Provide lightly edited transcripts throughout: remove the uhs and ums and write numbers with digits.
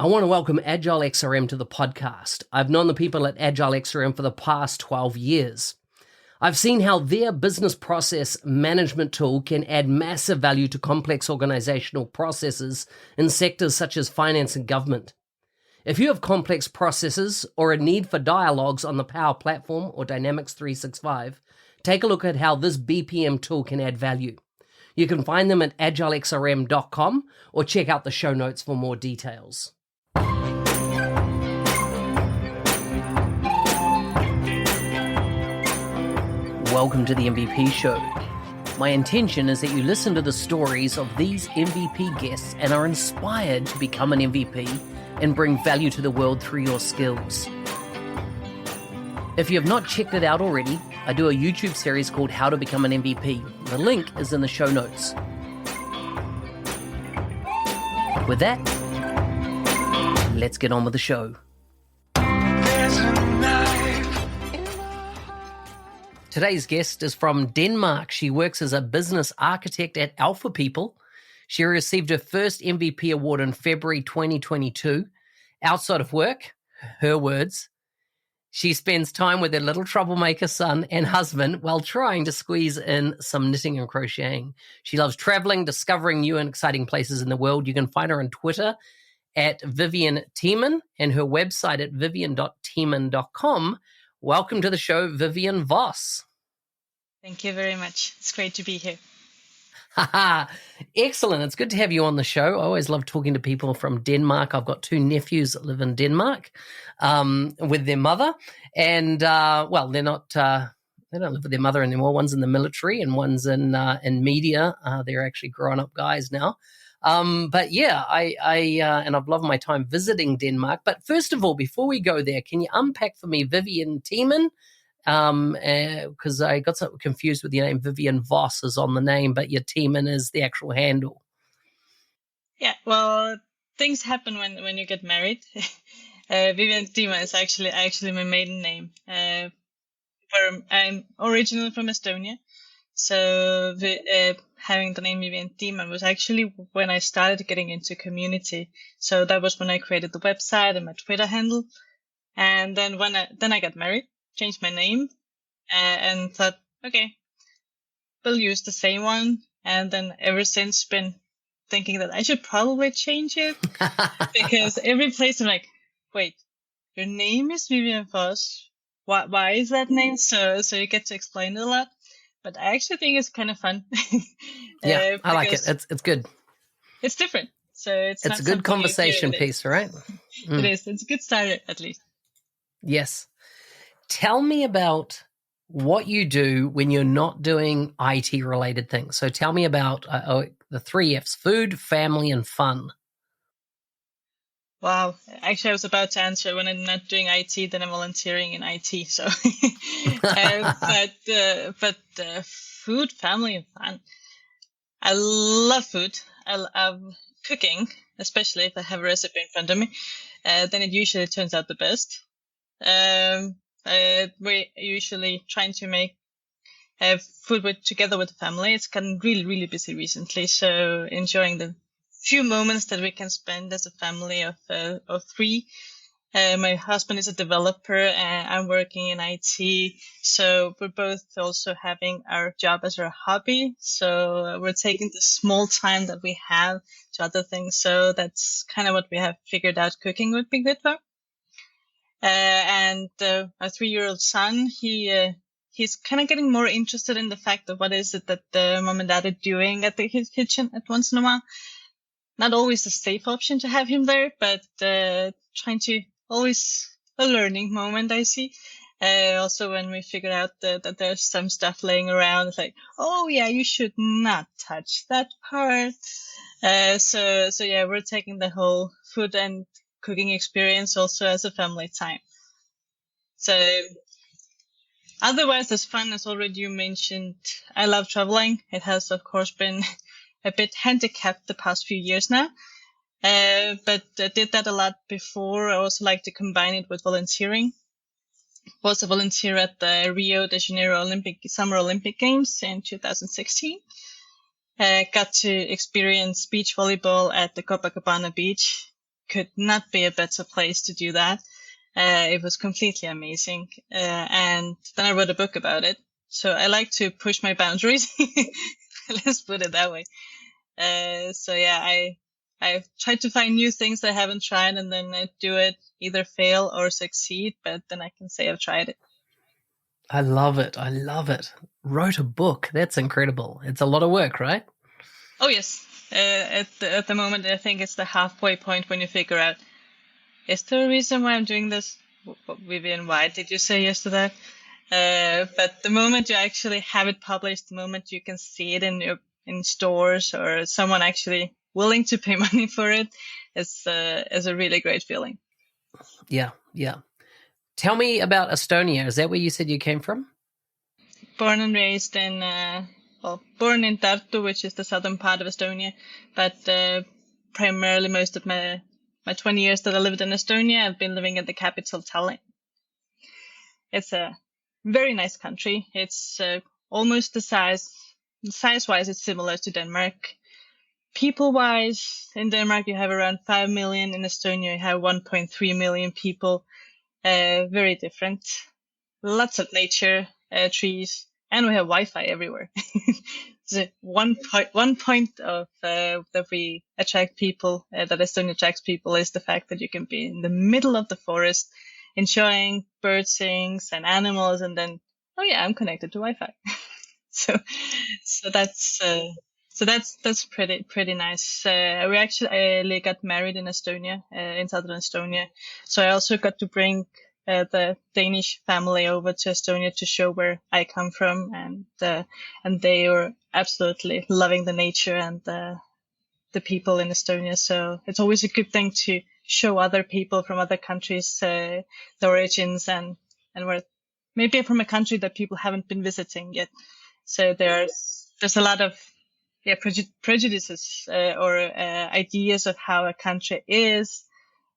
I want to welcome Agile XRM to the podcast. I've known the people at Agile XRM for the past 12 years. I've seen how their business process management tool can add massive value to complex organizational processes in sectors such as finance and government. If you have complex processes or a need for dialogues on the Power Platform or Dynamics 365, take a look at how this BPM tool can add value. You can find them at agilexrm.com or check out the show notes for more details. Welcome to the MVP Show. My intention is that you listen to the stories of these MVP guests and are inspired to become an MVP and bring value to the world through your skills. If you have not checked it out already, I do a YouTube series called How to Become an MVP. The link is in the show notes. With that, let's get on with the show. Today's guest is from Denmark. She works as a business architect at Alfa People. She received her first MVP award in February 2022. Outside of work, her words, she spends time with her little troublemaker son and husband while trying to squeeze in some knitting and crocheting. She loves traveling, discovering new and exciting places in the world. You can find her on Twitter at Vivian Tiemann and her website at vivian.tiemann.com. Welcome to the show, Vivian Voss. Thank you very much. It's great to be here. Excellent. It's good to have you on the show. I always love talking to people from Denmark. I've got two nephews that live in Denmark with their mother. And, they're not, they don't live with their mother anymore. One's in the military and one's in media. They're actually grown-up guys now. And I've loved my time visiting Denmark. But first of all, before we go there, can you unpack for me Vivian Tiemann? Because I got so confused with your name. Vivian Voss is on the name, but your Tiemann is the actual handle. Yeah, well, things happen when you get married. Vivian Tiemann is actually my maiden name. I'm originally from Estonia. So having the name Vivian Tiemann was actually when I started getting into community. So that was when I created the website and my Twitter handle. And then when I got married, changed my name and thought, okay, we'll use the same one. And then ever since been thinking that I should probably change it because every place I'm like, wait, your name is Vivian Voss. Why is that name? So you get to explain it a lot. But I actually think it's kind of fun. Yeah, I like it. It's good. It's different. So it's a good conversation piece, right? It is. It's a good start, at least. Yes. Tell me about what you do when you're not doing IT-related things. So tell me about the 3 Fs, food, family, and fun. Wow. Actually, I was about to answer when I'm not doing IT, then I'm volunteering in IT. So, but food, family, and fun. I love food. I love cooking, especially if I have a recipe in front of me. Then it usually turns out the best. We're usually trying to make food together with the family. It's gotten really, really busy recently. So enjoying the few moments that we can spend as a family of 3. My husband is a developer and I'm working in IT. So we're both also having our job as our hobby. So we're taking the small time that we have to other things. So that's kind of what we have figured out cooking would be good for. And our 3-year-old son, he's kind of getting more interested in the fact of what is it that the mom and dad are doing at his kitchen at once in a while. Not always a safe option to have him there, but trying to always a learning moment, I see. Also, when we figured out that there's some stuff laying around, it's like, oh yeah, you should not touch that part. So yeah, we're taking the whole food and cooking experience also as a family time. So otherwise, as fun as already you mentioned, I love traveling. It has, of course, been a bit handicapped the past few years now. But I did that a lot before. I also like to combine it with volunteering. Was a volunteer at the Rio de Janeiro Summer Olympic Games in 2016. Got to experience beach volleyball at the Copacabana beach. could not be a better place to do that. It was completely amazing. And then I wrote a book about it. So I like to push my boundaries. Let's put it that way. So yeah, I tried to find new things I haven't tried, and then I do it, either fail or succeed, but then I can say I've tried it. I love it. I love it. Wrote a book. That's incredible. It's a lot of work, right? Oh yes. At the moment, I think it's the halfway point when you figure out, is there a reason why I'm doing this? Vivian, why did you say yes to that? But the moment you actually have it published, the moment you can see it in stores or someone actually willing to pay money for it, it's a really great feeling. Yeah, yeah. Tell me about Estonia. Is that where you said you came from? Born and raised born in Tartu, which is the southern part of Estonia, but primarily most of my 20 years that I lived in Estonia, I've been living in the capital, Tallinn. It's a very nice country. It's almost the size-wise, it's similar to Denmark. People-wise, in Denmark, you have around 5 million. In Estonia, you have 1.3 million people. Very different. Lots of nature, trees, and we have Wi-Fi everywhere. So one point of that we attract people, that Estonia attracts people, is the fact that you can be in the middle of the forest, enjoying bird sings and animals, and then, oh yeah, I'm connected to Wi-Fi. so that's pretty nice. We actually got married in Estonia, in southern Estonia. So I also got to bring the Danish family over to Estonia to show where I come from, and they were absolutely loving the nature and the people in Estonia. So it's always a good thing to show other people from other countries the origins and where maybe from a country that people haven't been visiting yet. So there's a lot of prejudices or ideas of how a country is.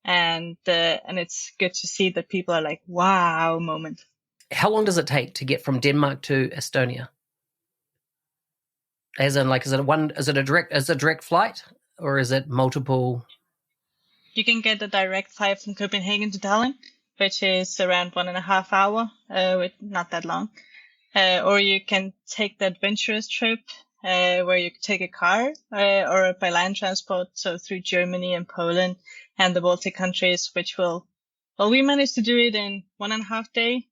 And it's good to see that people are like, wow moment. How long does it take to get from Denmark to Estonia? As in, like, is it a direct flight, or is it multiple? You can get a direct flight from Copenhagen to Tallinn, which is around 1.5 hours, with not that long. Or you can take the adventurous trip, where you take a car, or by land transport, so through Germany and Poland and the Baltic countries, which we managed to do it in 1.5 days,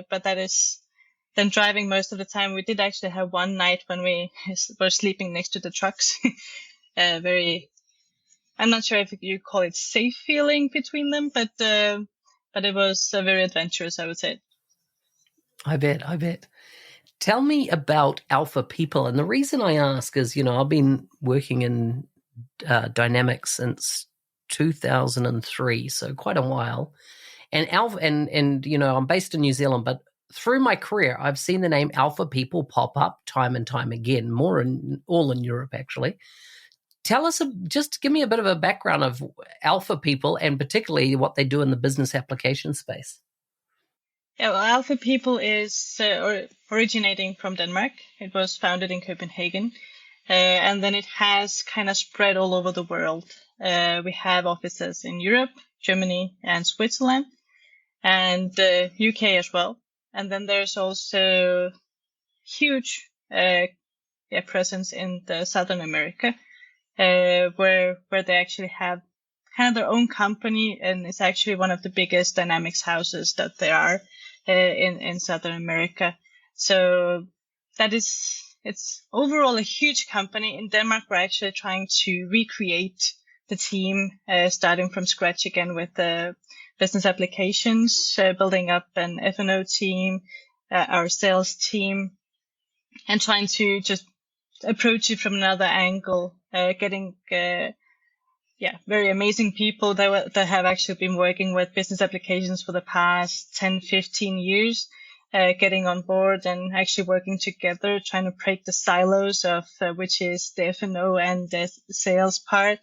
but that is then driving most of the time. We did actually have one night when we were sleeping next to the trucks. I'm not sure if you call it safe feeling between them, but it was very adventurous, I would say. I bet. Tell me about Alfa People. And the reason I ask is, I've been working in dynamics since 2003, so quite a while. And Alfa, and I'm based in New Zealand, but through my career, I've seen the name Alfa People pop up time and time again, all in Europe, actually. Tell us, just give me a bit of a background of Alfa People, and particularly what they do in the business application space. Yeah, well, Alfa People is originating from Denmark. It was founded in Copenhagen, and then it has kind of spread all over the world. We have offices in Europe, Germany, and Switzerland, and UK as well. And then there's also huge presence in the Southern America, where they actually have kind of their own company, and it's actually one of the biggest dynamics houses that there are in Southern America. So it's overall a huge company. In Denmark, we're actually trying to recreate the team, starting from scratch again with the business applications, building up an F&O team, our sales team, and trying to just approach it from another angle, getting very amazing people that have actually been working with business applications for the past 10, 15 years, getting on board and actually working together, trying to break the silos of which is the F&O and the sales part.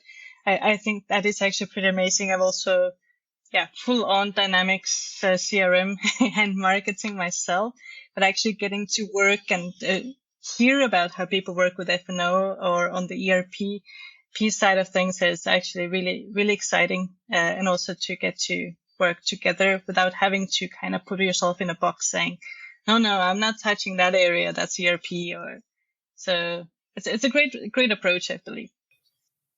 I think that is actually pretty amazing. I've also, full on dynamics, CRM and marketing myself, but actually getting to work and hear about how people work with F&O or on the ERP ERP side of things is actually really, really exciting. And also to get to work together without having to kind of put yourself in a box saying, no, I'm not touching that area. That's ERP. So it's a great approach, I believe.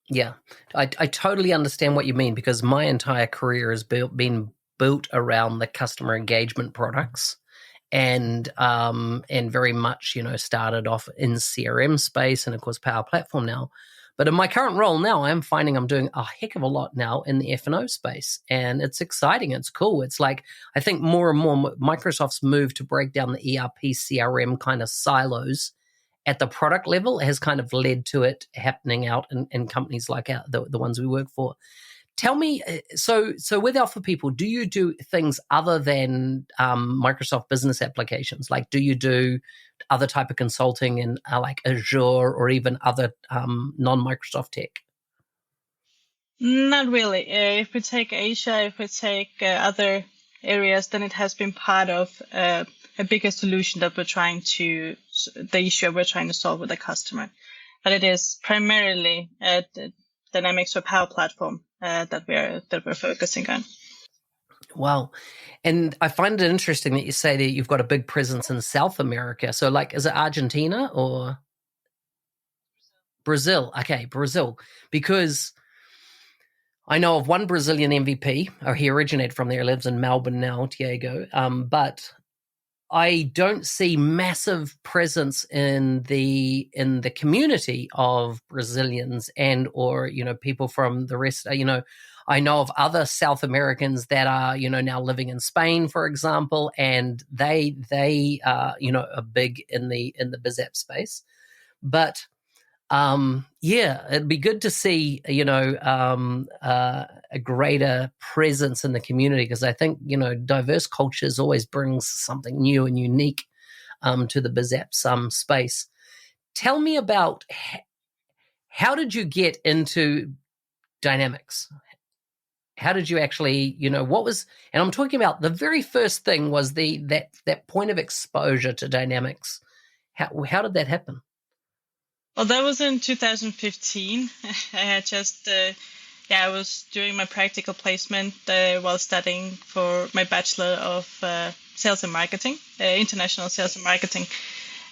Yeah, I totally understand what you mean, because my entire career has been built around the customer engagement products, and very much, started off in CRM space, and of course Power Platform now. But in my current role now, I'm finding I'm doing a heck of a lot now in the F&O space, and it's exciting. It's cool. It's like, I think more and more Microsoft's move to break down the ERP, CRM kind of silos at the product level has kind of led to it happening out in companies like the ones we work for. Tell me, so with Alpha People, do you do things other than Microsoft business applications? Like, do you do other type of consulting in like Azure or even other non-Microsoft tech? Not really. If we take Asia, if we take other areas, then it has been part of a bigger solution that the issue we're trying to solve with the customer. But it is primarily the Dynamics for Power Platform that we're focusing on. Wow. And I find it interesting that you say that you've got a big presence in South America. So like, is it Argentina or Brazil? Okay, Brazil. Because I know of one Brazilian MVP, or he originated from there, lives in Melbourne now, Diego. But I don't see massive presence in the community of Brazilians and or people from the rest. I know of other South Americans that are now living in Spain, for example, and they are big in the biz app space. But it'd be good to see a greater presence in the community, because I think diverse cultures always brings something new and unique to the biz app space. Tell me about how did you get into Dynamics? How did you actually, what was, and I'm talking about the very first thing was that point of exposure to Dynamics. How did that happen? Well, that was in 2015. I had just, I was doing my practical placement while studying for my Bachelor of Sales and Marketing, International Sales and Marketing.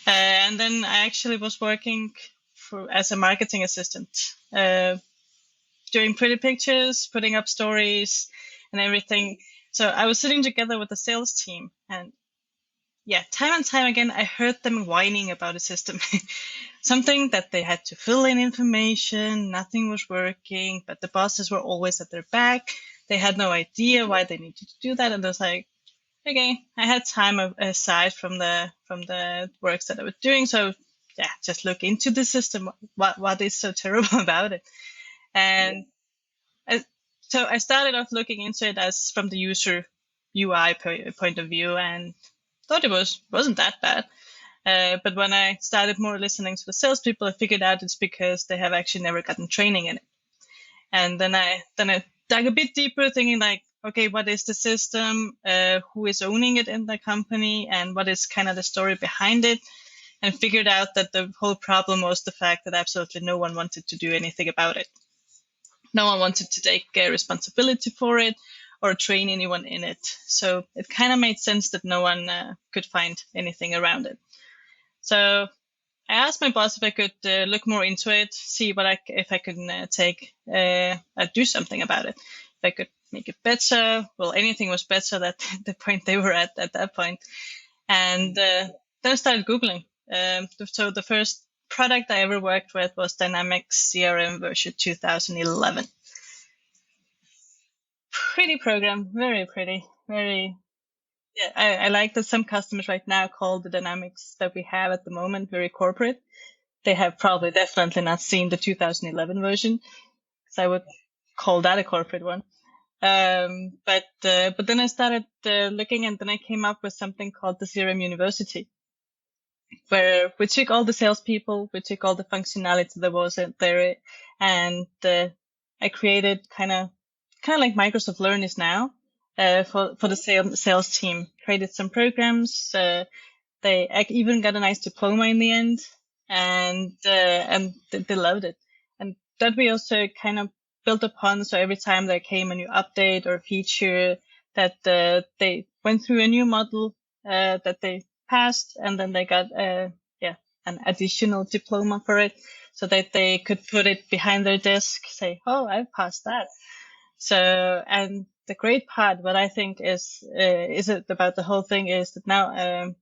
And then I actually was working as a marketing assistant, doing pretty pictures, putting up stories and everything. So I was sitting together with the sales team, and time and time again, I heard them whining about a system. Something that they had to fill in information, nothing was working, but the bosses were always at their back. They had no idea why they needed to do that. And I was like, okay, I had time aside from the works that I was doing. So just look into the system. What is so terrible about it? And so I started off looking into it as from the user UI point of view, and thought it wasn't that bad. But when I started more listening to the salespeople, I figured out it's because they have actually never gotten training in it. And then I dug a bit deeper, thinking like, okay, what is the system? Who is owning it in the company? And what is kind of the story behind it? And figured out that the whole problem was the fact that absolutely no one wanted to do anything about it. No one wanted to take responsibility for it or train anyone in it. So it kind of made sense that no one could find anything around it. So I asked my boss if I could look more into it, see if I could do something about it. If I could make it better. Well, anything was better at the point they were at that point. And then I started Googling. So the first product I ever worked with was Dynamics CRM version 2011. Pretty program, very pretty, very. Yeah, I like that some customers right now call the Dynamics that we have at the moment very corporate. They have probably definitely not seen the 2011 version, because I would call that a corporate one. But then I started looking, and then I came up with something called the CRM University, where we took all the salespeople, we took all the functionality that was there, and I created kind of like Microsoft Learn is now. For the sales team, created some programs. They even got a nice diploma in the end, and they loved it. And that we also kind of built upon. So every time there came a new update or feature, that they went through a new model that they passed, and then they got an additional diploma for it, so that they could put it behind their desk, say, "Oh, I passed that." So, and the great part, what I think is it about the whole thing, is that now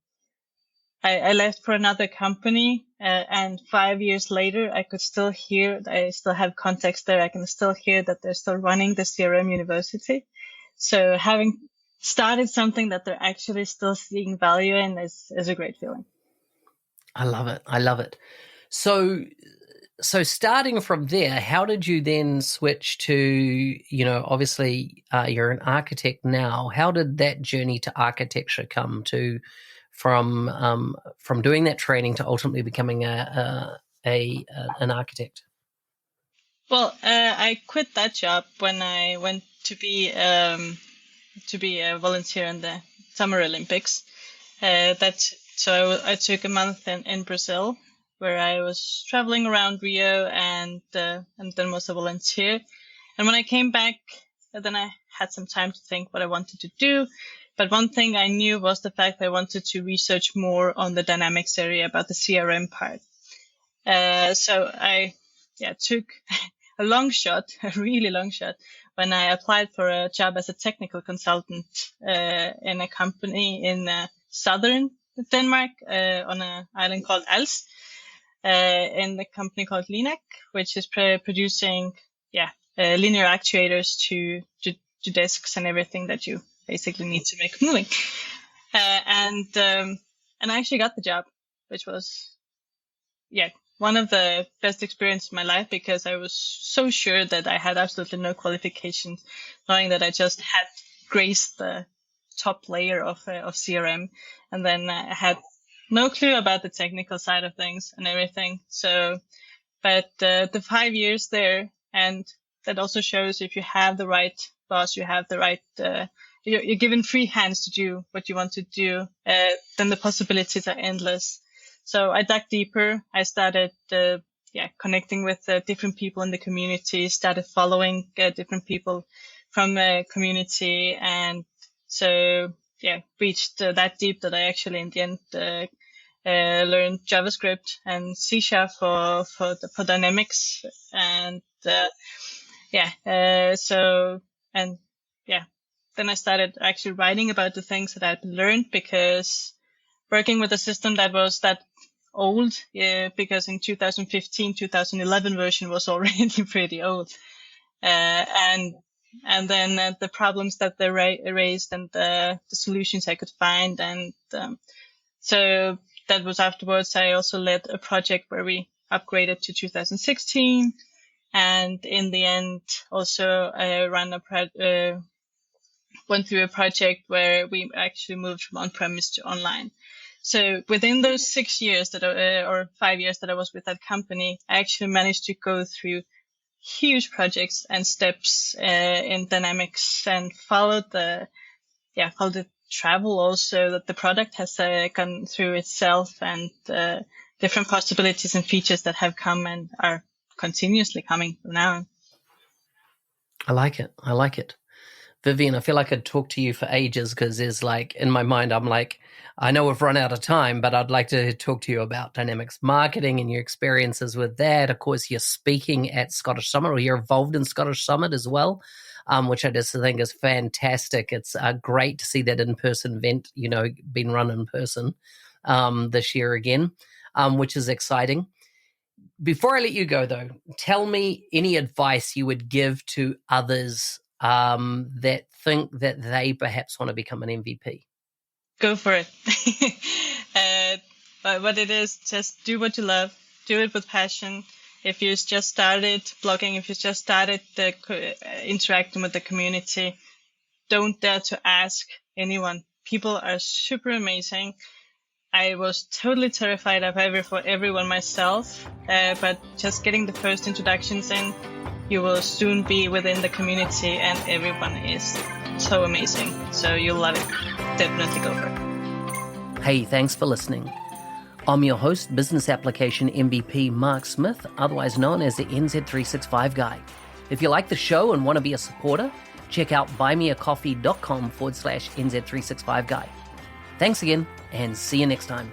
I left for another company, and 5 years later, I could still hear, I still have contacts there. I can still hear that they're still running the CRM university. So having started something that they're actually still seeing value in is a great feeling. I love it. I love it. So starting from there, how did you then switch to, obviously you're an architect now. How did that journey to architecture come to, from doing that training to ultimately becoming an architect? Well, I quit that job when I went to be a volunteer in the Summer Olympics. So I took a month in Brazil, where I was traveling around Rio and then was a volunteer. And when I came back, then I had some time to think what I wanted to do. But one thing I knew was the fact that I wanted to research more on the dynamics area, about the CRM part. So I took a long shot, a really long shot, when I applied for a job as a technical consultant in a company in southern Denmark, on an island called Als, in the company called Linak, which is producing linear actuators to desks and everything that you basically need to make moving. And I actually got the job, which was one of the best experiences of my life, because I was so sure that I had absolutely no qualifications, knowing that I just had graced the top layer of CRM, and then I had no clue about the technical side of things and everything. So, but the 5 years there, and that also shows if you have the right boss, you have the right, you're given free hands to do what you want to do, then the possibilities are endless. So I dug deeper. I started connecting with different people in the community, started following different people from the community, and so reached that deep that I actually in the end learned JavaScript and C# for Dynamics, and then I started actually writing about the things that I'd learned, because working with a system that was that old, because in 2015, 2011 version was already pretty old, and then the problems that they raised, and the solutions I could find, and so that was afterwards. I also led a project where we upgraded to 2016, and in the end also I went through a project where we actually moved from on-premise to online. So within those 6 years or 5 years that I was with that company, I actually managed to go through huge projects and steps in Dynamics, and followed the travel also that the product has gone through itself, and different possibilities and features that have come and are continuously coming from now on. I like it. Vivian, I feel like I'd talk to you for ages, because there's in my mind, I'm like, I know we've run out of time, but I'd like to talk to you about Dynamics marketing and your experiences with that. Of course, you're speaking at Scottish Summit, or you're involved in Scottish Summit as well, which I just think is fantastic. It's great to see that in-person event, being run in person this year again, which is exciting. Before I let you go, though, tell me any advice you would give to others that think that they perhaps want to become an MVP. Go for it. But what it is, just do what you love. Do it with passion. If you just started blogging, if you just started interacting with the community, don't dare to ask anyone. People are super amazing. I was totally terrified of everyone myself, but just getting the first introductions in, you will soon be within the community, and everyone is so amazing. So you'll love it. Definitely go for it. Hey, thanks for listening. I'm your host, Business Application MVP Mark Smith, otherwise known as the NZ365 Guy. If you like the show and want to be a supporter, check out buymeacoffee.com/NZ365 Guy. Thanks again, and see you next time.